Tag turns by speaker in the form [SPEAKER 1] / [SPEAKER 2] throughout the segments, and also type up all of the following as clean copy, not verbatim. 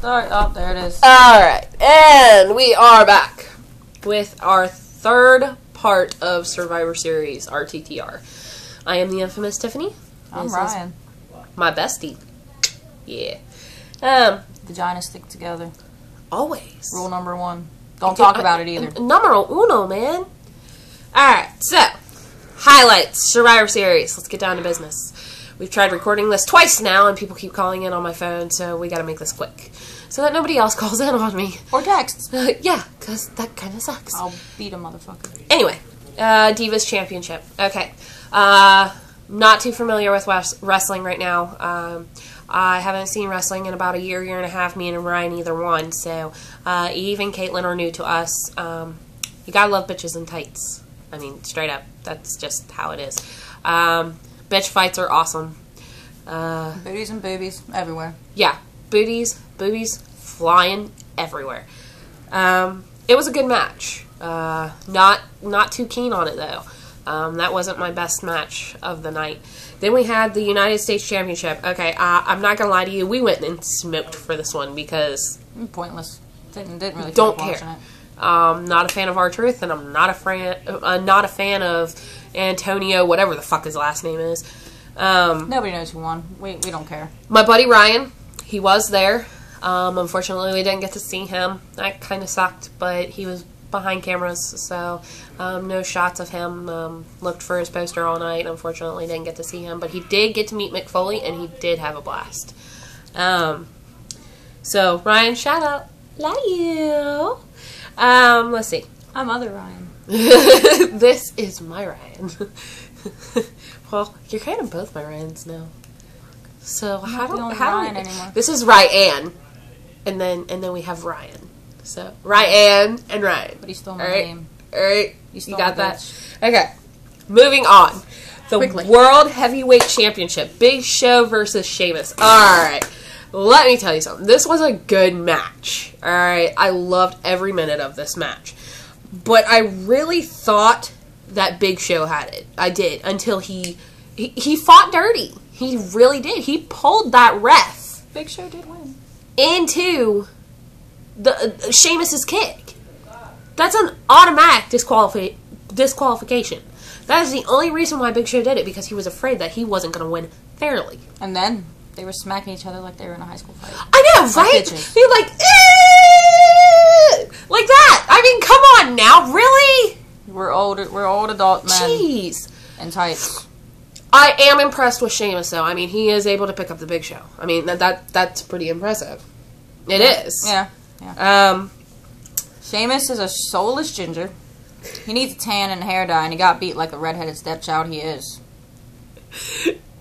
[SPEAKER 1] start. Oh, there it is.
[SPEAKER 2] Alright, and we are back with our third part of Survivor Series RTTR. I am the infamous Tiffany.
[SPEAKER 1] I'm Ryan.
[SPEAKER 2] My bestie. Yeah.
[SPEAKER 1] Vaginas stick together.
[SPEAKER 2] Always.
[SPEAKER 1] Rule number 1. Don't talk about it either.
[SPEAKER 2] Numero uno, man. Alright, so, highlights, Survivor Series. Let's get down to business. We've tried recording this twice now, and people keep calling in on my phone, so we gotta make this quick. So that nobody else calls in on me.
[SPEAKER 1] Or texts.
[SPEAKER 2] Yeah, because that kind of sucks.
[SPEAKER 1] I'll beat a motherfucker.
[SPEAKER 2] Anyway, Divas Championship. Okay. Not too familiar with wrestling right now. I haven't seen wrestling in about a year and a half. Me and Ryan either one. So, Eve and Caitlin are new to us. You gotta love bitches in tights. I mean, straight up. That's just how it is. Bitch fights are awesome.
[SPEAKER 1] Booties and boobies everywhere.
[SPEAKER 2] Yeah. Boobies flying everywhere. It was a good match. Not too keen on it, though. That wasn't my best match of the night. Then we had the United States Championship. Okay, I'm not gonna lie to you. We went and smoked for this one because...
[SPEAKER 1] Pointless. Didn't really
[SPEAKER 2] don't
[SPEAKER 1] care.
[SPEAKER 2] care. Not a fan of R-Truth, and I'm not a fan of Antonio, whatever the fuck his last name is.
[SPEAKER 1] Nobody knows who won. We don't care.
[SPEAKER 2] My buddy Ryan, he was there. Unfortunately, we didn't get to see him. That kind of sucked, but he was behind cameras, so no shots of him. Looked for his poster all night. Unfortunately, didn't get to see him, but he did get to meet Mick Foley, and he did have a blast. So, Ryan, shout out. Love you. Let's see.
[SPEAKER 1] I'm other Ryan.
[SPEAKER 2] This is my Ryan. Well, you're kind of both my Ryans now. So how do
[SPEAKER 1] Ryan anymore?
[SPEAKER 2] This is Ryan, and then we have Ryan. So Ryan and Ryan.
[SPEAKER 1] But he's still my name.
[SPEAKER 2] All right,
[SPEAKER 1] You
[SPEAKER 2] got that? Okay. Moving on. The World Heavyweight Championship. Big Show versus Sheamus. All right. Let me tell you something. This was a good match. All right. I loved every minute of this match. But I really thought that Big Show had it. I did. Until he fought dirty. He really did. He pulled that ref.
[SPEAKER 1] Big Show did win.
[SPEAKER 2] Into the Sheamus's kick. That's an automatic disqualification. That is the only reason why Big Show did it, because he was afraid that he wasn't going to win fairly.
[SPEAKER 1] And then they were smacking each other like they were in a high school fight.
[SPEAKER 2] I know, right? They're like, like that. I mean, come on now, really?
[SPEAKER 1] We're old adult men.
[SPEAKER 2] Jeez.
[SPEAKER 1] In tights.
[SPEAKER 2] I am impressed with Sheamus, though. I mean, he is able to pick up the Big Show. I mean, that's pretty impressive. It is.
[SPEAKER 1] Yeah. Sheamus is a soulless ginger. He needs a tan and a hair dye, and he got beat like a redheaded stepchild he is.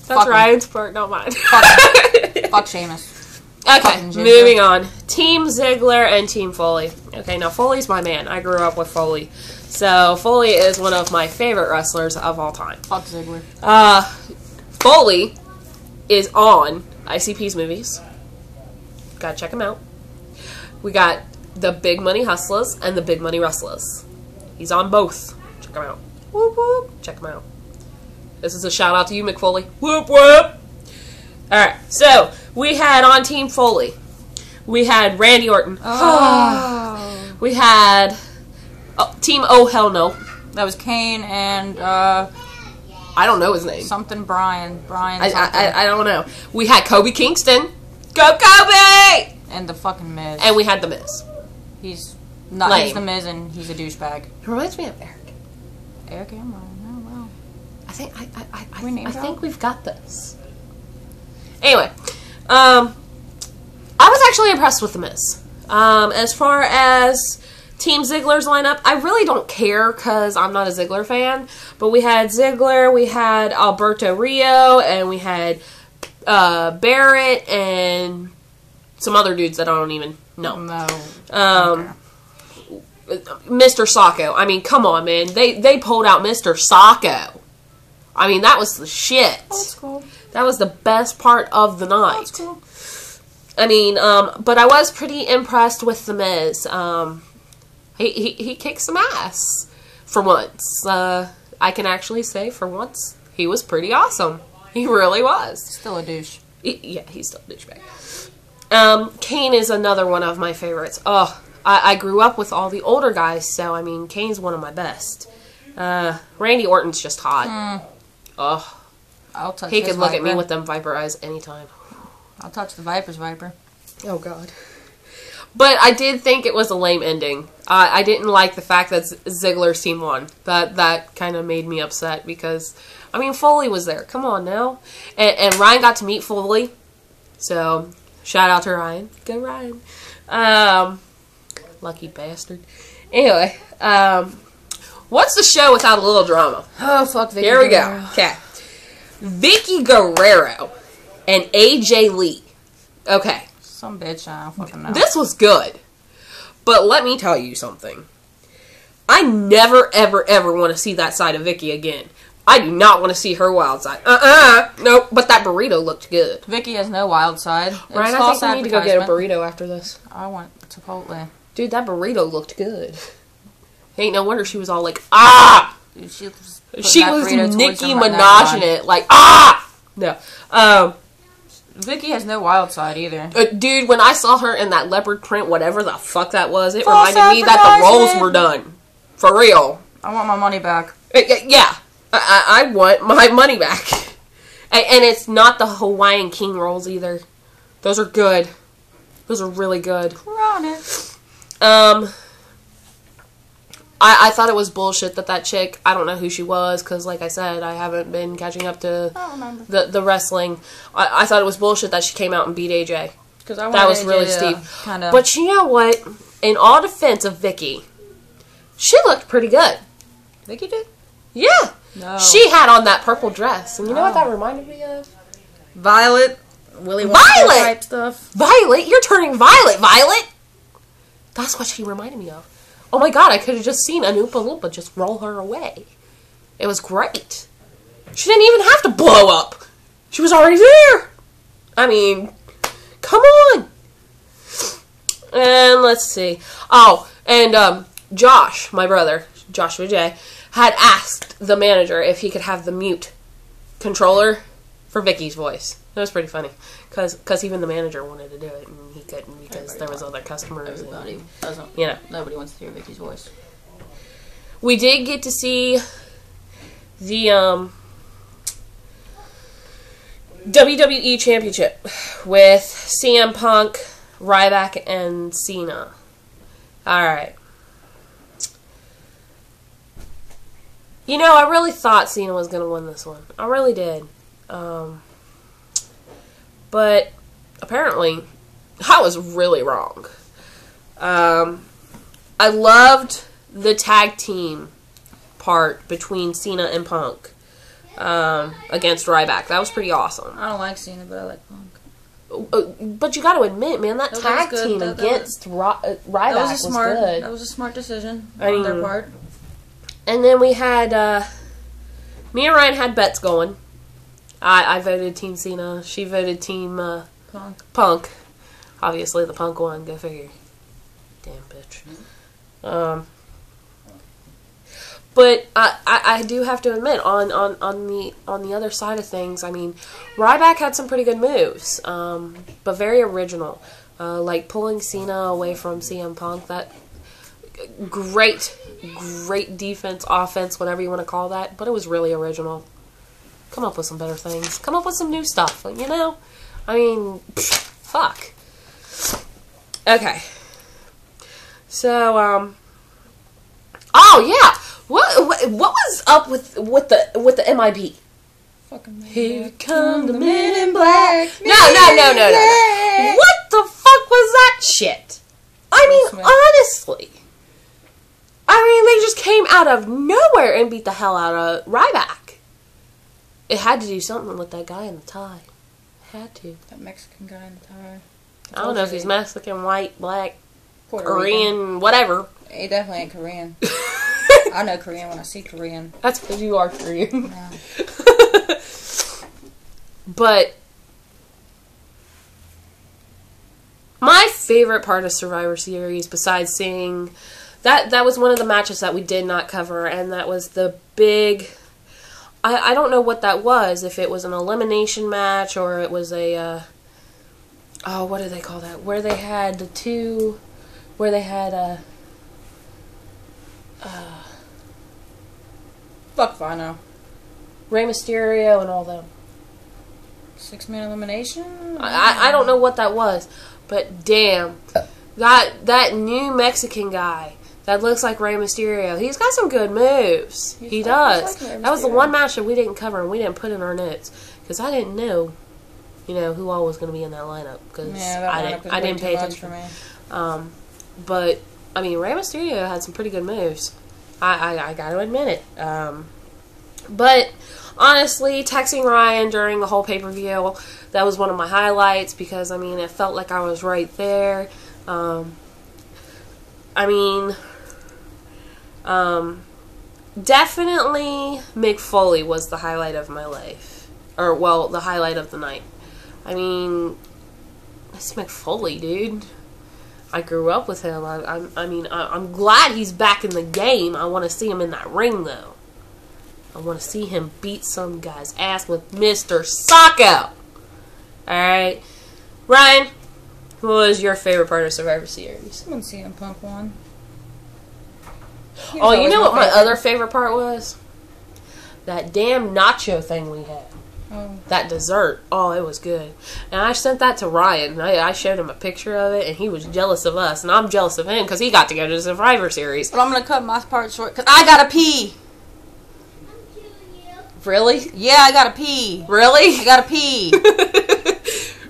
[SPEAKER 2] That's Ryan's part, not mine.
[SPEAKER 1] Fuck Sheamus.
[SPEAKER 2] Okay, moving on. Team Ziggler and Team Foley. Okay, now Foley's my man. I grew up with Foley. So, Foley is one of my favorite wrestlers of all time.
[SPEAKER 1] Fuck Ziggler.
[SPEAKER 2] Foley is on ICP's movies. Gotta check him out. We got the Big Money Hustlers and the Big Money Wrestlers. He's on both. Check him out. Whoop, whoop. Check him out. This is a shout out to you, Mick Foley. Whoop, whoop. Alright, so we had on Team Foley, we had Randy Orton.
[SPEAKER 1] Oh.
[SPEAKER 2] We had Team Oh Hell No.
[SPEAKER 1] That was Kane and
[SPEAKER 2] I don't know his name.
[SPEAKER 1] Something Brian.
[SPEAKER 2] I don't know. We had Kobe Kingston. Go Kobe!
[SPEAKER 1] And the fucking Miz.
[SPEAKER 2] And we had the Miz.
[SPEAKER 1] He's not. He's the Miz, and he's a douchebag.
[SPEAKER 2] He reminds me of Eric.
[SPEAKER 1] Eric and Ryan. Oh wow.
[SPEAKER 2] I think we've got this. Anyway, I was actually impressed with the Miz. As far as Team Ziggler's lineup, I really don't care because I'm not a Ziggler fan. But we had Ziggler, we had Alberto Rio, and we had Barrett and some other dudes that I don't even know.
[SPEAKER 1] No.
[SPEAKER 2] Mr. Sacco. I mean, come on, man. They pulled out Mr. Sacco. I mean, that was the shit.
[SPEAKER 1] That's cool.
[SPEAKER 2] That was the best part of the night.
[SPEAKER 1] That's cool.
[SPEAKER 2] I mean, but I was pretty impressed with The Miz. He kicked some ass for once. I can actually say for once he was pretty awesome. He really was.
[SPEAKER 1] Still a douche.
[SPEAKER 2] Yeah, he's still a douchebag. Kane is another one of my favorites. Oh, I grew up with all the older guys, so, I mean, Kane's one of my best. Randy Orton's just hot. Oh.
[SPEAKER 1] I'll touch
[SPEAKER 2] He could look
[SPEAKER 1] Viper.
[SPEAKER 2] at me with them Viper eyes anytime.
[SPEAKER 1] I'll touch the Viper's Viper.
[SPEAKER 2] Oh, God. But I did think it was a lame ending. I didn't like the fact that Ziggler's team won. That kind of made me upset because, I mean, Foley was there. Come on now. And Ryan got to meet Foley. So, shout out to Ryan. Go Ryan. Lucky bastard. Anyway, what's the show without a little drama?
[SPEAKER 1] Oh, fuck Vicky
[SPEAKER 2] Here we
[SPEAKER 1] Guerrero.
[SPEAKER 2] go. Okay. Vicky Guerrero and AJ Lee. Okay.
[SPEAKER 1] Some bitch, I don't fucking know.
[SPEAKER 2] This was good. But let me tell you something. I never, ever, ever want to see that side of Vicky again. I do not want to see her wild side. Nope. But that burrito looked good.
[SPEAKER 1] Vicky has no wild side.
[SPEAKER 2] Ryan, I think we need to go get a burrito after this.
[SPEAKER 1] I want Chipotle.
[SPEAKER 2] Dude, that burrito looked good. Ain't no wonder she was all like, ah!
[SPEAKER 1] Dude, she was
[SPEAKER 2] Nicki Minaj in it. Like, ah! No.
[SPEAKER 1] Vicky has no wild side either.
[SPEAKER 2] Dude, when I saw her in that leopard print, whatever the fuck that was, it reminded me that the roles were done. For real.
[SPEAKER 1] I want my money back.
[SPEAKER 2] Yeah. I want my money back. And it's not the Hawaiian King rolls either. Those are good. Those are really good.
[SPEAKER 1] Chronic.
[SPEAKER 2] I thought it was bullshit that chick, I don't know who she was, because like I said, I haven't been catching up to the wrestling. I thought it was bullshit that she came out and beat AJ. That was really steep. But you know what? In all defense of Vicky, she looked pretty good.
[SPEAKER 1] Vicky did?
[SPEAKER 2] Yeah.
[SPEAKER 1] No.
[SPEAKER 2] She had on that purple dress. And you know what that reminded me of?
[SPEAKER 1] Violet. Willy Wonka
[SPEAKER 2] Violet!
[SPEAKER 1] type stuff.
[SPEAKER 2] Violet? You're turning violet, Violet! That's what she reminded me of. Oh my god, I could have just seen an Oompa Loompa just roll her away. It was great. She didn't even have to blow up. She was already there. I mean, come on. And let's see. Oh, and Josh, my brother, Joshua J, had asked the manager if he could have the mute controller for Vicky's voice. That was pretty funny. Because even the manager wanted to do it, and he couldn't because there was other customers.
[SPEAKER 1] Everybody
[SPEAKER 2] and,
[SPEAKER 1] doesn't.
[SPEAKER 2] You know.
[SPEAKER 1] Nobody wants to hear Vicky's voice.
[SPEAKER 2] We did get to see the WWE Championship with CM Punk, Ryback, and Cena. Alright. You know, I really thought Cena was going to win this one. I really did. But apparently, I was really wrong. I loved the tag team part between Cena and Punk against Ryback. That was pretty awesome.
[SPEAKER 1] I don't like Cena, but I like Punk.
[SPEAKER 2] But you got to admit, man, that tag team against Ryback was good.
[SPEAKER 1] That was a smart decision on their part.
[SPEAKER 2] And then we had, me and Ryan had bets going. I voted Team Cena. She voted Team Punk. Obviously, the Punk one. Go figure. Damn bitch. But I do have to admit, on the other side of things, I mean, Ryback had some pretty good moves, but very original. Like pulling Cena away from CM Punk. That great defense, offense, whatever you want to call that. But it was really original. Come up with some better things. Come up with some new stuff, you know? I mean, fuck. Okay. So, oh yeah! What was up with the MIB?
[SPEAKER 1] Fucking
[SPEAKER 2] Here come the men in black. No.
[SPEAKER 1] Black.
[SPEAKER 2] What the fuck was that shit? I mean, honestly. I mean, they just came out of nowhere and beat the hell out of Ryback. It had to do something with that guy in the tie. It had to.
[SPEAKER 1] That Mexican guy in the tie.
[SPEAKER 2] I don't know if he's Mexican, white, black,
[SPEAKER 1] Puerto
[SPEAKER 2] Korean,
[SPEAKER 1] Rican.
[SPEAKER 2] Whatever.
[SPEAKER 1] He definitely ain't Korean. I know Korean when I see Korean.
[SPEAKER 2] That's because you are Korean.
[SPEAKER 1] No.
[SPEAKER 2] But my favorite part of Survivor Series, besides seeing that was one of the matches that we did not cover, and that was the big. I don't know what that was. If it was an elimination match or it was a oh, what do they call that? Where they had the two, where they had
[SPEAKER 1] fuck if I know.
[SPEAKER 2] Rey Mysterio and all them.
[SPEAKER 1] 6-man elimination?
[SPEAKER 2] I don't know what that was, but damn, that new Mexican guy that looks like Rey Mysterio, he's got some good moves. He does. That was the one match that we didn't cover and we didn't put in our notes because I didn't know, who all was going to be in that lineup because I didn't pay attention. For me. But I mean, Rey Mysterio had some pretty good moves. I got to admit it. But honestly, texting Ryan during the whole pay-per-view, that was one of my highlights because, I mean, it felt like I was right there. Definitely Mick Foley was the highlight of my life. Or, well, the highlight of the night. I mean, it's Mick Foley, dude. I grew up with him. I'm glad he's back in the game. I want to see him in that ring, though. I want to see him beat some guy's ass with Mr. Socko. Alright. Ryan, what was your favorite part of Survivor Series?
[SPEAKER 1] Someone CM Punk won.
[SPEAKER 2] Oh, you know what my other favorite part was? That damn nacho thing we had.
[SPEAKER 1] Oh.
[SPEAKER 2] That dessert. Oh, it was good. And I sent that to Ryan. I showed him a picture of it, and he was jealous of us. And I'm jealous of him because he got to go to the Survivor Series.
[SPEAKER 1] But I'm going to cut my part short because I got to pee.
[SPEAKER 2] Really?
[SPEAKER 1] Yeah, I gotta pee.
[SPEAKER 2] Really?
[SPEAKER 1] I gotta pee.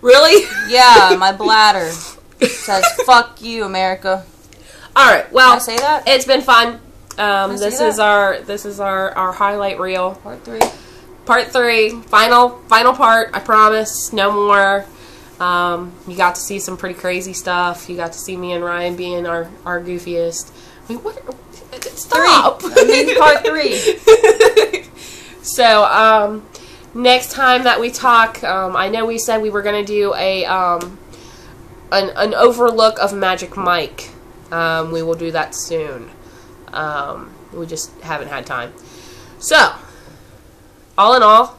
[SPEAKER 2] Really?
[SPEAKER 1] Yeah, my bladder says "fuck you, America."
[SPEAKER 2] All right. Well,
[SPEAKER 1] can I say that?
[SPEAKER 2] It's been fun. This is our highlight reel. Part 3. Final part. I promise. No more. You got to see some pretty crazy stuff. You got to see me and Ryan being our goofiest. I mean, what? Stop.
[SPEAKER 1] Part 3.
[SPEAKER 2] So, next time that we talk, I know we said we were going to do an overlook of Magic Mike. We will do that soon. We just haven't had time. So, all in all,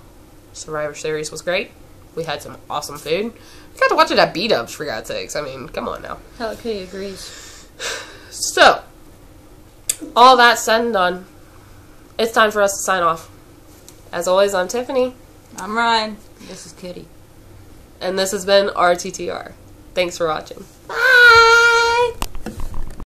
[SPEAKER 2] Survivor Series was great. We had some awesome food. We got to watch it at B-Dubs, for God's sakes. I mean, come on now.
[SPEAKER 1] Hell, Kitty agrees.
[SPEAKER 2] So, all that said and done, it's time for us to sign off. As always, I'm Tiffany.
[SPEAKER 1] I'm Ryan. This is Kitty.
[SPEAKER 2] And this has been RTTR. Thanks for watching. Bye!